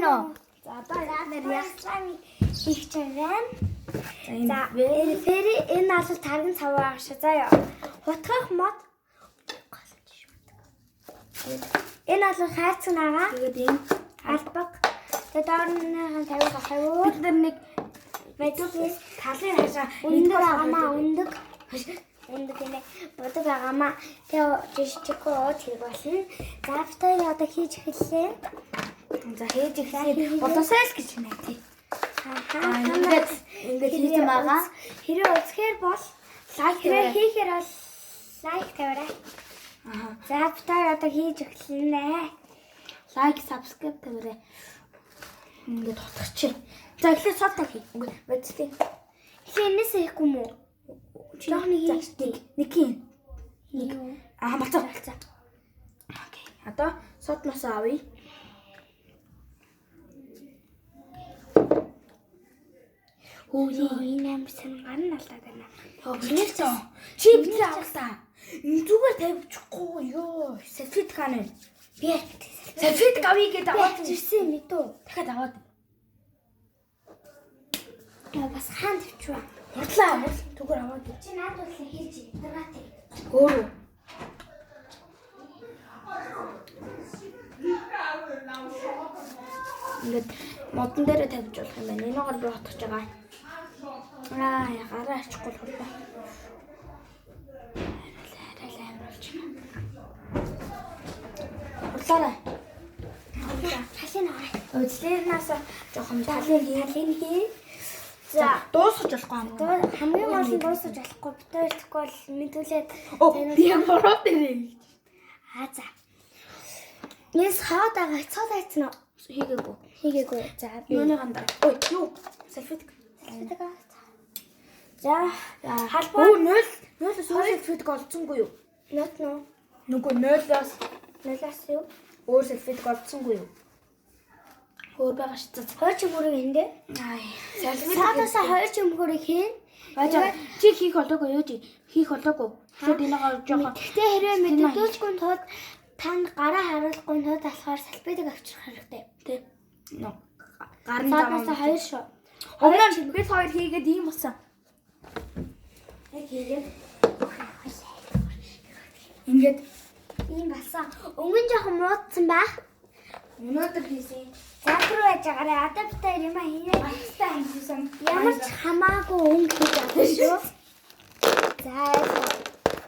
За одоо яах хийх чагаа. За фэри энэ алал тарган цав аашаа заяа. Хутгах мод. Энэ алал хайцсан агаа. Тэгээд энэ албаг. Тэгээд доорныхан тавиулах тавиул. Бид нар нэг мэдээ талын хашаа өндөг хамаа өндөг энэ бодог агаамаа тэгээ жишчкоо тэр болно. За автаа одоо хийж эхэллээ. За хийж эхлэе. Бодосоо л гэж байна тий. Ингээд хийж байгаа. Хэрэг үзэхээр бол лайк хийхээр бол лайк тавиарай. За автаа одоо хийж эхэлнэ. Лайк, subscribe тавиарай. Ингээд утгачих. За эхлээд сотог хий. Мэдтий. Эхлээс хийхгүй юм уу? Жохны хийх нэг юм. Мацаа. Окей. Одоо сотноос авъя. Хөөе, энэ амсан ган алдаад байна. Хөөе. Чи бидний авалтаа. Зүгээр тавьчихгүй ёо. Сэлфит ханаа. Би сэлфит авъя гэдэг аваад ирсэн юм дөө. Дахиад аваад. Бас хаан тавьчихваа. Хурлаа түгээр аваад. Чи надад л хийж дараатай. Өөрөө. Ингээд модон дээр тавьж болох юм байна. Энийгээр би утгаж байгаа. Гараа ачихгүй хурлаа. Арай амруулж байна. Хурлаарай. Талын аваа. Үзлээрнээс жоохон талын хий. За дуусгаж болохгүй юм. Хамгийн гол нь дуусгаж болохгүй. Битүүрхгүй бол мэдүүлээд би бороо дээр. За. Нэс хаадаага цаад хайцна уу? Хийгээгүй. За юуны гандаа. Ой, юу? Сэлфит. За, халбаа 0-2 сэлфит олцсонгүй юу? Нүгөө 0-аас юу? Өөр сэлфит олцсонгүй юу? Өөр байгаа шүү дээ. Хоёр чимхүүрийг хингээ. Саадасаа хоёр чимхүүрийг хийн. Чи хийх болоогүй юу? Хийх болоогүй. Шууд энэгээ жоохон. Гэхдээ хэрвээ мэдүүлжгүй тууд танд гараа харуулахгүй тууд болохоор салбидыг авчрах хэрэгтэй. Тэ. Гарын Саадасаа хоёр шүү. Өмнө бид хоёр хийгээд ийм болсон. Яг хийгээд. Ингээд ийм болсон. Өмнө жоохон муудсан байх. Өнөөдөр хийсэн. Задруу байж байгаарай. Одоо бид хоёр юм хийе. Бастай хийсэн. Ямар ч хамаагүй өнгө хийж байгаа шүү. За.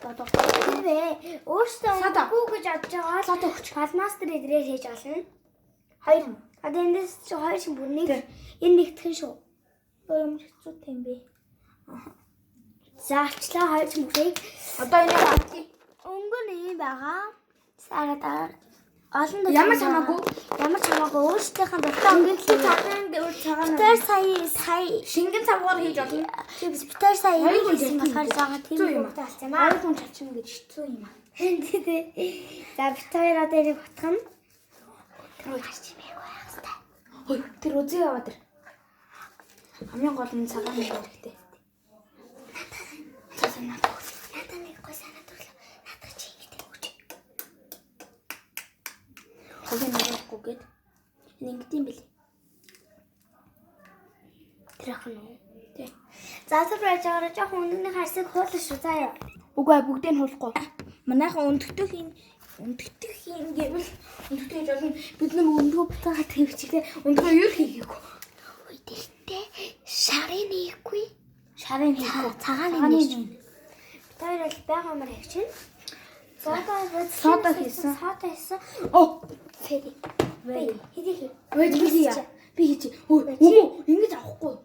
Тэгвээ. Өөртөө өнгөө гэж бодож байгаа. Сада өгч. Палмастер эдрээр хийж олно. Хоёр. Одоо эндээс чи хоёр шиг бүрнийг энэ нэгтгэн шүү. Ямар хэцүүтэй юм бэ? За арчлаа хоёр ч мөрийг. Одоо энийг авчих. Өнгө нь юм байгаа. Сарадаар. Олон ямар чамаагүй өөрсдийнхээ дуртай өнгөлтэй цагаан өөр цагаан. Тэр сая шингэн цавгаар хийж олно. Тэр сая хийсэн болохоор заагаа тийм юм таалцсан аа. Хоёр хүн чачна гэж хэцүү юм аа. Тий. За битээр одоо энийг утгана. Тэр гарч имээгүй байх хэвээр. Ой, тэр үзээ яваа тэр. Хамгийн гол нь цагаан юм хэрэгтэй. Надад нэг гоо санаад өглөө. Надад чи ингэдэг үгүй. Хогийн нарахгүй гээд ингэдэм били. Тэр ах нь. Тий. За супрайж аваад жоохон өнөний харсыг хуулах шүү заяа. Үгүй бүгдийг нь хуулахгүй. Манайхан өндөгтөх юм гэвэл өндөгтөх гэж болно. Бид нар өндгөө бутаага твчихлээ. Өндгөө юу хийгээгүй. Үй дэлтэй шарын хийхгүй. Шарын хийхгүй. Цагааны нэг. Тэр бол байгаа мөр хийчихэн. Сода хийсэн. Оо, фэри. Хийдий. Би хийж. Өө, ингэж авахгүй.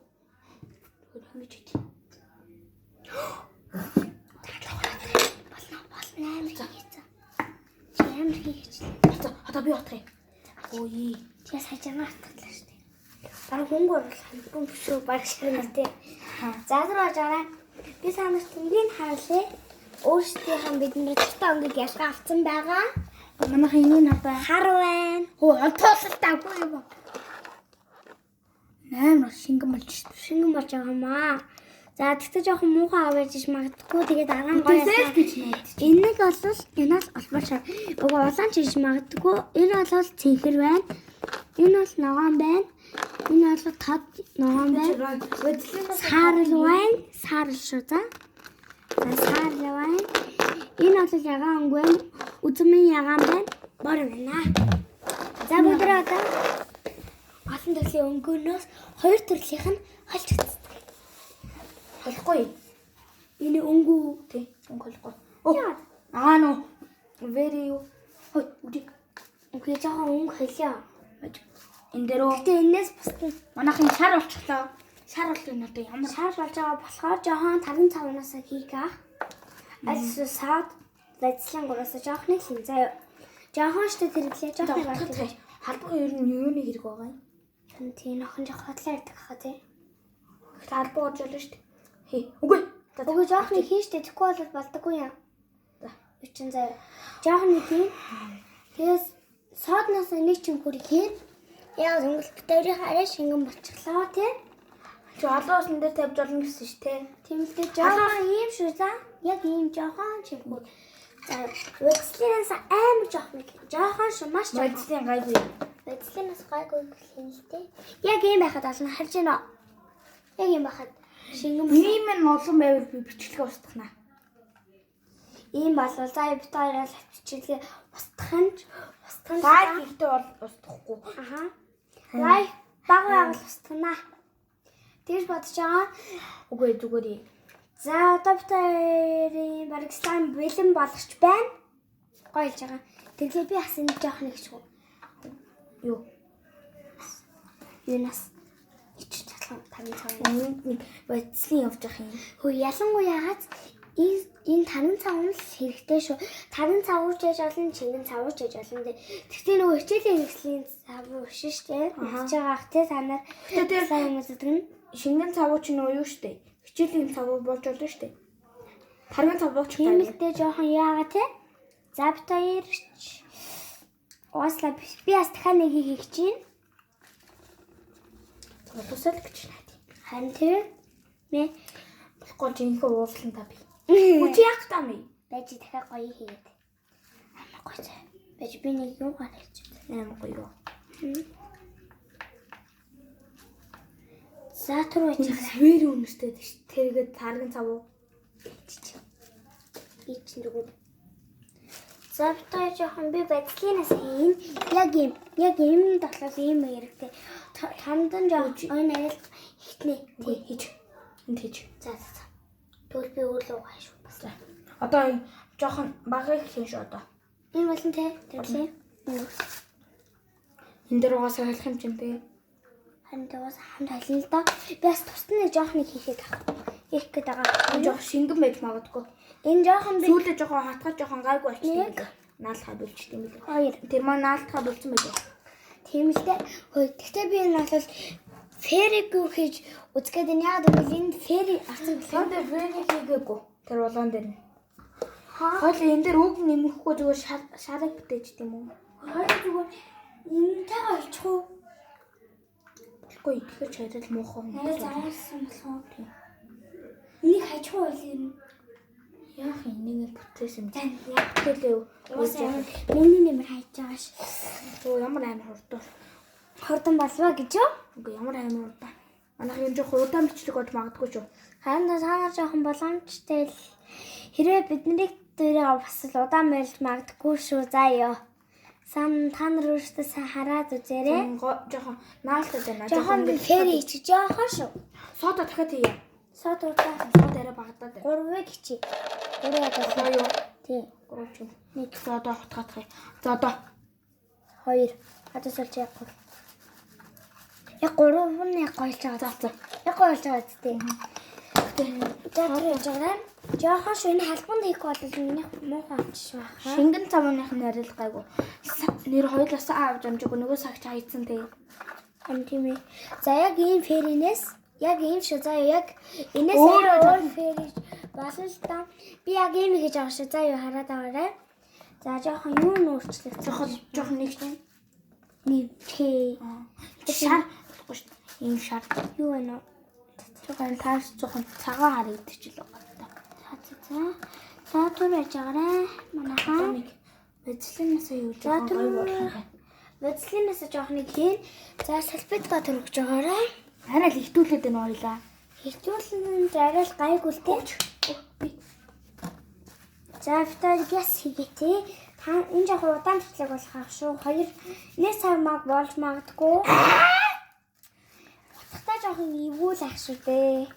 Ингэж хийж. Болно хийцээ. Чи амар хийчихлээ. Одоо би утгая. Ой, чи сажанаа атгалаа шүү дээ. Бараг хөнгөр бол хамбун бишүү баг ширнэтэй. Задруу жаарай. Би санаж тэнгийн хаалээ. Өөрсдийнхээ бидний тутаа өнгөд ялгаа авсан байгаа. Манайхан энийг надаа хар байна. Онтоололт авгүй юм. 8 шингэн болж шүү. Шингэн болж байгаа юм аа. За тэгтээ жоохон муухай аваад иж магадгүй тэгээд аргаан гоё гэж найд. Энийг бол янаас олбор шаа. Угаа улаан чиж магадгүй. Энэ бол цэнхэр байна. Энэ бол ногоон байна. Энэ бол тод ногоон байна. Саарл байна. Саарл шүү за. За саарл байна. Энэ бол ягаан өнгө байна. Үзмийн ягаан байна. Бор байна. За бүгд одоо олон төрлийн өнгөнөөс хоёр төрлийнх нь холж үздэг. Холихгүй. Энэ өнгөө Тий. Өнгө холихгүй. Аа нөө. Very юу. Хой үгүй. үгүй жоохон өнгө холио. Энэ дээрөө Гэтэ энэс бусдын манайхын шар болчихлоо. Шар бол энэ одоо ямар шаар болж байгаа болохоор жоохон таран цавнаас хийх аа. Альс саад байцлан гураас жоохны хин заяа. Жоохон штэ тэрглээ жоохон болчихлоо. Халбар ер нь юуны хэрэг байгаа юм? Тийм охин жоох хотлоо ярьдаг хаа тий. Гэхдээ халбар орж олно штэ. Хий. Үгүй. Үгүй жоохны хийн штэ тэгэхгүй бол болдоггүй юм. За. Бичин заяа. Жоохны хийн. Тэгээс сааднаас нэг ч юм хөрийг хийн. Яг өнгөлт битэрийн хараа шингэн болчихлоо тий. Чи олоос энэ дээр тавьж олно гэсэн ш тэ. Тийм л дээ жоохон ийм шүү за. Яг ийм жоохон чимхүү. За вэцлээс амар жоохон нэг. Жоохон шүү маш жоохон. Байцлын гайгүй. Вэцлээс гайгүй гэх юм л дээ. Яг ийм байхад олно харж байна уу? Яг ийм байхад шингэн Ийм нь олон байвал би бичлэгээ устгахнаа. ийм болвол за бит хоёроо бичлэгээ устгах нь Гайг ихтэй бол устгахгүй. аха. Лайк баг устгана. Тэгж бодож байгаа. Үгүй зүгээр. За одоо бит хоёрын бараг слайм бэлэн болгоч байна. Гоё хэлж байгаа. Тэгээ би бас энэ жоох нэг ч Юу? юунаас ич талхан таны цав. Нэг байцлын явж явах юм. Хөө ялангуяагаад энэ танин цав нь л хэрэгтэй шүү. Танин цав ууж яж олон, чингэн цав ууж яж олон. Тэгтээ нөгөө хичээлийн хэрэгслийн цав биш шүү дээ. Хийж байгаа ах те танаар Тэгээд сайн хүмүүс гэдэг нь шингэн цавууч нь юу штэ. Хичээлийн цавуу болж болно штэ. Таргын цавууч тийм л дээ жоохон яагаа те. За бит хоёрч Осло би бас дахиад нэг хийх чинь. Тусал гэж найд. Харин тэр мэ Болохгүй жинхэнэ уурлан та би. Үгүй яах та ми. байж дахиад гоё хийгээд. Амар гоё заа. Байж би нэг юу гаргаж байна. Амар гоё. За түр байж байгаа. Свэр үнэстэй тийш. Тэргээд таргын цавуу. Би чинь дөрөв. За битээ жоохон би байдлынаас хийн. Яг юм тоглол юм хэрэгтэй. Тандан жоохон ойн арил хитнэ. Үгүй хийж. Энд хийж. За. Тэгвэл би өөрөө гайш бас. Одоо жоохон багыг хийн шүү одоо. Энэ болон те. Тэглээ. Энд дээр угаасаа хэлэх юм чинь тэгээ. Харин тэгээс хамт халина л да. Би бас тусна жоохон хийхэд хийх гээд байгаа. Жоох шингэн байж магадгүй. Энэ жоохон би Сүүлдээ жоохон хатгаж жоохон гайгүй болчихсон юм. Наалхаа болчихсон юм билээ. хоёр. Тэр маань наалтхаа болцсон байлаа. Тийм л дээ. Хөөе. Гэхдээ би энэ бол фериг юу хийж үзгээд энэ яг гэвэл энэ фери авсан Энд дээр фэнийг хийгээгүй. Тэр болгоон дээр. хаа. Хоол энэ дээр үг нэмэхгүй зүгээр шарыг бүтээж тийм үү? Хоёр зүгээр энэтэйгээ олчих уу? Болохгүй итгэж хайрал муухай юм. Арай заасан болохоо. Энийг хайчих уу юм? Яах юм нэг бүтээсэн. Тань яг Тэлээ. уусаа миний нэмэр хайж байгаа ш. Оо ямар амар хурдан. Хордон болвоо гэж юу? Үгүй ямар амар хурдан. Манайх юм жоох удаан бичлэг болж магадгүй шүү. Харин цаанаар жоохон боломжтой л хэрвээ бидний дээрээ бас л удаан байлж магадгүй шүү заа ёо. Сан та нар өөртөө сайн хараад үзээрэй. Жохон наалтаж байна. Жохон би фэри хийчих жоохон шүү. Соода дахиад хийе. Сод удаа Соод арай багтаад байна. 3-ыг хичээ. 3 одоо Юу? тий. 3 ч юм. Нэг за одоо хутгаах юм. За одоо 2. Одоо сольж яг 3. Яг 3 нь яг гоёлж байгаа. за. Яг гоёлж байгаа үстэй. За тэр жаарай. Жохон шүү энэ халбанд хийх бол миний муухай авчих шээ. Шингэн цавууных нь арил гайгүй. Нэр хоёулаас авч амжаагүй нөгөө сагч хайцсан тэгээ. Ам тийм ээ. За яг ийм феринээс яг ийм шүү. За яг энэс өөр фери болно л та. Би яг ийм хийж байгаа шүү. За юу хараад аваарай. За жохон юу нөөрчлөх. Жохон нэг чинь. Нэмчээ. Шар болохгүй шүү. Ийм шар. Юу вэ нөө? Жохон таарч жохон цагаан харагдчих л байгаа. За түр яж байгаарай. Манайхаа Байцлынаас юу за жохон гоё болох юм. Бодлинаас жоохныг хийн. За салфетка төрөж байгаарай. Арай л ихтүүлээд байна ойлаа. Хитүүлэн арай л гайгүй л тий. За витамин гяс хийгээтэй. Та энэ жоох удаан татлаг болох ах шүү. 2 цаг маг болж магадгүй. Утгатай жоохон ивүүл ах шүү дээ.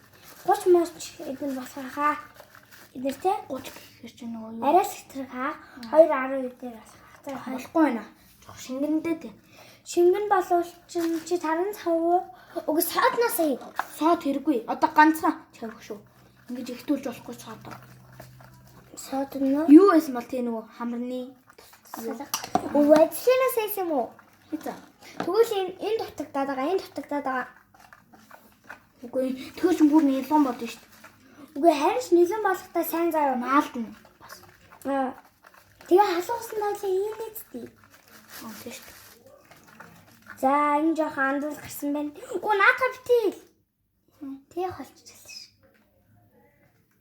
30 моч эдэн болох хаа. Эдэр тий 30 гэхэр чи нөгөө юу? арай сэтрэг хаа. 2.12 дээр болох. За болохгүй байна. Жоо шингэндээ тий. шингэн болвол чи таран цав уг сааднаас ий. Соод хэрэггүй. Одоо ганцхан чавх шүү. Ингэж ихтүүлж болохгүй соод. Саад нөө. Юу байсан бол тий нөгөө хамрны Үедлэнээс ийсэн юм уу? хизээ. Тэгвэл энэ дутагдаад байгаа, энэ дутагдаад байгаа. Үгүй тэгэж бүр нэлон бодно шүү дээ. Үгүй харин ч нэлэн болохтой сайн заяа. Наалдна бас. Тэгээ халуусан бол ийм нэцтэй. Тийм шүү дээ. За энэ жоохон андуул гарсан байна. Наата битэл. Тэгээ холчихлаа ш.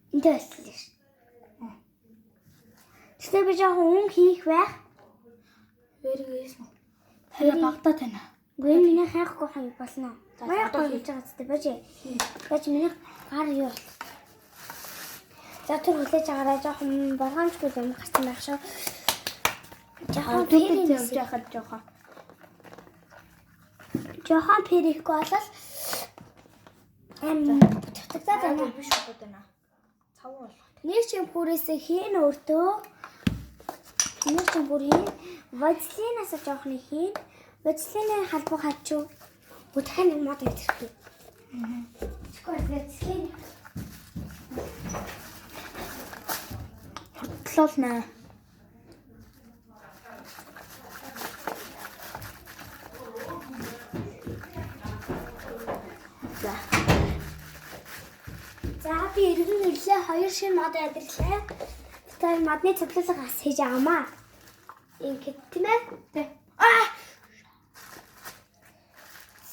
Энд байсан ш. Тэгтээ би жоохон өн хийх байх. Вэргээс нь. Тэгээ багтаа тань. Гүй миний хайхгүй хай болно. Одоо хийж байгаа зү бэж. Бэж миний гар юу. За тэр хүлээж байгаарай жоохон болгоомжгүй юм гарсан байх шүү. Жоохон түүхий явж яхад жоохон. Жоохон перихгүй болол дутагдаад байна. Биш байна. Цав болох. Нэг ч юм бүрээсээ хийн өөртөө. Нэг ч юм бүр хийн. Вазлинаас жоохны хийн. Вазлины халбуу хачуу. Бүтгэн нэг мод идэх. Скор вазлин. Хортлолнаа. За би иргэн ирлээ 2 шин мод адирлаа. Тэр модны цэцлэлгээс хийж аамаа. Ингээд тийм ээ. Тэ.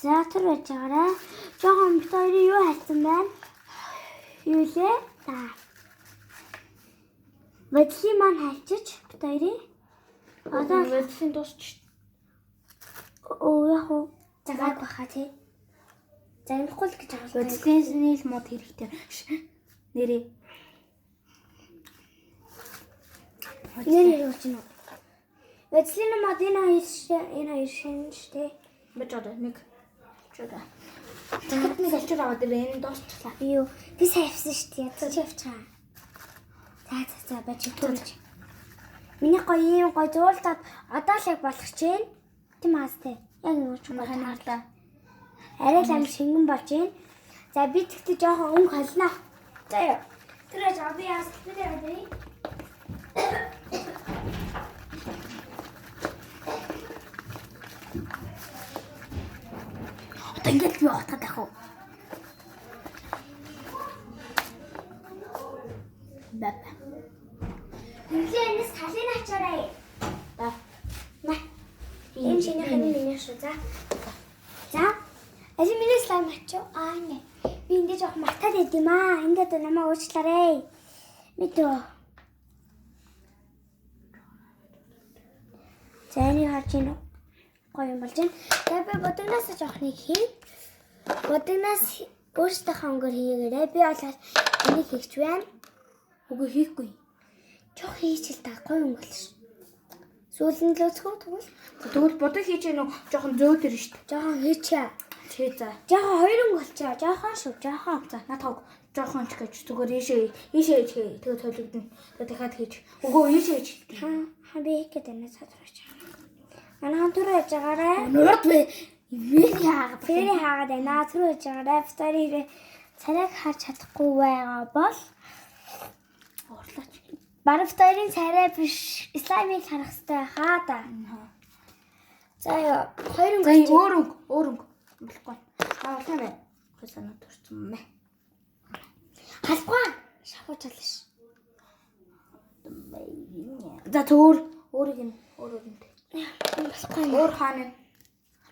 За тэр байж байгаарай. Жохон бит хоёрын юу хайсан байна? Юу лээ? За. Бодлын маань хайчиж бит хоёрын. Одоо бодлын дуусч. яг уу. Загаад баха тий. За энэхгүй л гэж байгаа. Бодлын л мод хэрэгтэй. Нэрээ. Нэр юу ч юм. Бодлын мод энэ хоёр шин штэ. Бэж одоо нэг чудаа. Тэгэхэд нэг алчуур аваад ирээ энэ дуусчлаа. Юу? Би сайвсан шүү дээ. Ядаж явчихаа. За бач төрж. Миний гоё юм гоё зуулдаад одоо л яг болох ч юм. Тийм аастай. Яг юу ч гоё харлаа. Арай л амар шингэн болж байна. За би тэгтээ жоохон өнгө холно. За яа. Тэр жаа би яас тэр яа дээ. Одоо ингэж би утгаад байх уу? Бапа. Энэс талын ачаарай. Ба. Энэ чиний хань миний шүү за. За. Ажи миний слайм ачаа. Не. Би эндээ жоох мартаад байд юм аа. Ингээд намаа уучлаарай. Мэдөө. Зэний харж ийн гоё юм болж байна. За би бодогнаас жоохныг хий. Бодогнаас өөртөө хангар хийгээрэй. Би болоод энийг хийч байна. Үгүй хийхгүй. Жох хийчихэл та гоё юм болж. Сүүлэн л өцгөө тэгвэл. Тэгвэл бодог хийж гэнэ жоохон зөөд ирнэ шүү дээ. Жохон хийчээ. Тий за. Жохон хоёрын болчоо. Жохон шүү. Жохон. За натаг жоохон ч гэж зүгээр ийшээ хийж тэгээ толигдно. Тэгээ дахиад хийж. Үгүй ийшээ хийж. Ха би их гэдэг нь цадраач. Манай түр байж байгаарай. Нурд вэ? Ивэри хаагаад. Фэри хаагаад байна. Түр байж байгаарай. Фтарийг царайг харж чадахгүй байгаа бол уурлаач. баруун фтарийн царай биш. Слаймыг харах хэрэгтэй хаа да. За ёо. Хоёрын За өөр өнгө. Болохгүй. Уурлаа мэ. Хөөе санаад төрсөн мэ. Халбгаа. Шахууч алш. За өөрийг нь өөрөөр нь. Болохгүй. Өөр хаана.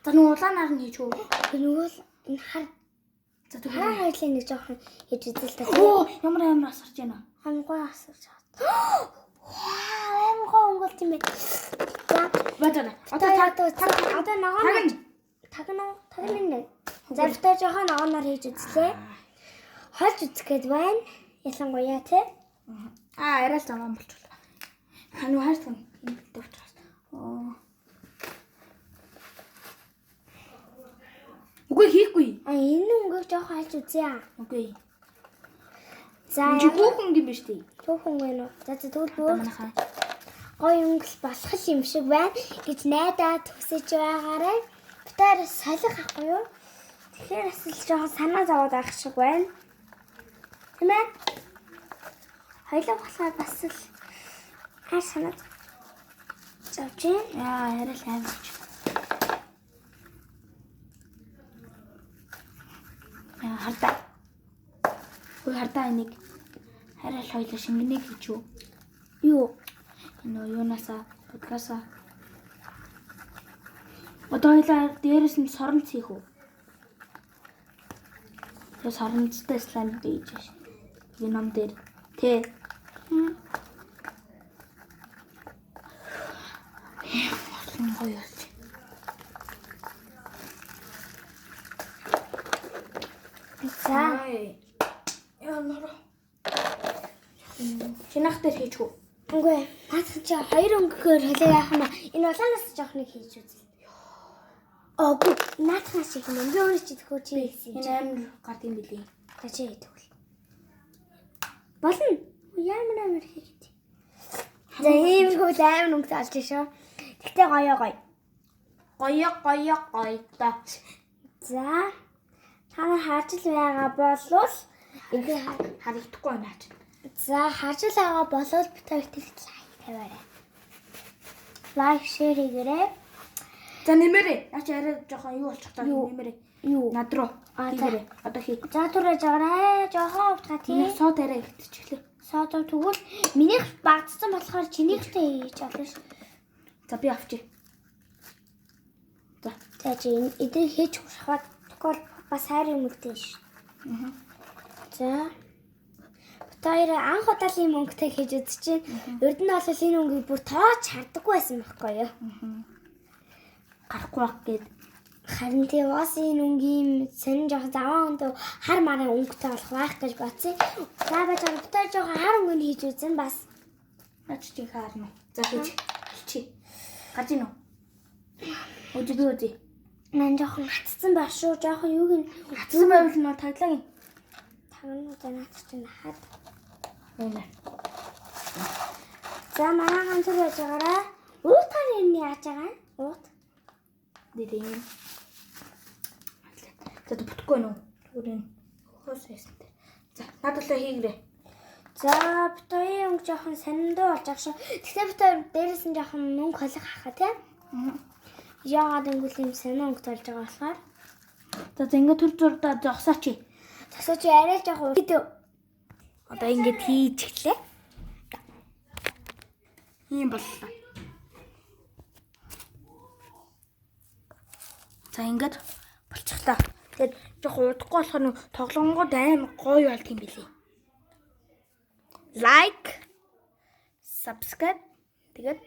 За нөгөө улаанаар нь хийж үү. Нөгөө л энэ хар. За Хараа хоёлын нэг жоохон хийж үзэл та. Оо ямар асарч байна. Хангой асарч чад. Аим гоо өнгөлт юм бэ. За Баатаа. одоо ногоон тагнаа. За битээ жоохон ногооноор хийж үзлээ. Хольж үзэх гээд байна. Ялангуяа тий. Арай л заван болчихлоо. Хань хайртай юм дэвчээс. Үгүй хийхгүй. Энэ өнгөг жоохон хальж үзье. Үгүй. За Чи хүүхэн юм биш үү? түүхэн гэнэ. За тэгвэл бүр гоё өнгөл болох юм шиг байна гэж найдаа төсөж байгаарай. Битээр солих ахгүй юу? Тэгэхээр бас л жоохон санаа зовоод байх шиг байна. Тийм ээ. Хоёлаа болохоор бас л хар санаа зовж байна. Арай л аймагч. Хардаа. Үгүй хардаа энийг арай л хоёлаа шингэнэ гэж юу? Юу? Энэ юунасаа подкаса. Одоо хоёлаа дээрээс нь соронц хийх үү? Тэгээ соронцтой слайм хийж ш. Энэ ном дээр тэ. Олон гоё юм. За. Яа Чинах дээр хийж үү? Үгүй. Наад чи хоёр өнгөөр холио яах юм бэ? Энэ улаанаас жоох нэг хийж үзье. Оо, наатнаас шиг юм. Би өөрөө чи төхөө чи хийсэн. Энэ амар гард юм билий. За чи тэгвэл. Болно. Ямар хийгээд. За иймэрхүү амар өнгө олж шүү. Тэгтээ гоё. Гоё та. За. Та харж л байгаа болвол ингээ харагдахгүй байна ч. за харж л байгаа болвол бид хоёр тэгт лайк тавиарай. Лайк шеэр хийгээрэй. За нэмэрээ. Наач арай жоохон юу болчих таа нэмэрээ. Юу? Над руу. Хийгээрэй. Одоо хий. За түрээ жаарай. Жохоо утга тий. Сод арай ихтчихлээ. Содоо тэгвэл минийх багдсан болохоор чинийхтэй хийж олно ш. За би авчи. За чи эдрийг хийж хурахад тэгвэл бас хайр юм өгдөө ш. За. Тэр анх удаалын мөнгөтэй хийж үзчихээ. Урд нь бол энэ мөнгийг бүр тоож хардаггүй байсан байхгүй юу? Гарахгүй байх гээд. Харин тий бас энэ өнгийн сонин жоох заваа өндөө хар марын өнгөтэй болох байх гэж бодсон. За байж байгаа битээ жоох хар өнгөнд хийж үзэн бас. Наач чи хаарна. За хийж. Чи. Гарч ийн үү? Үгүй. Ман жоох хатцсан байх шүү. Жоох юуг нь Хатсан байвал нөө таглагийн. тагнуудаа наацсан хаад. Үнэ. За манай ганцхан байж байгаараа уутаар юм яаж байгаа? Уут. Дэрийн. За бүтггүй нөө. Үрийн хөөс ясна. За надад л хийгрээ. За битээ өнгө жоохон сандуу болж байгаа шүү. Тэгтээ битээ дээрээс нь жоохон мөнгө холих хаа тий? Яагаад ингэвэл юм санаа өнгө толж байгаа болохоор. За ингэ төр зурдаа зогсооч. Тасаа чи арай жоохон видео. Одоо ингэ хийж эхлэе. Ийм боллоо. За ингэж болчихлоо. Тэгээд жоохон удахгүй болохоор тоглонгууд амар гоё болт юм билий. Like, subscribe тэгээд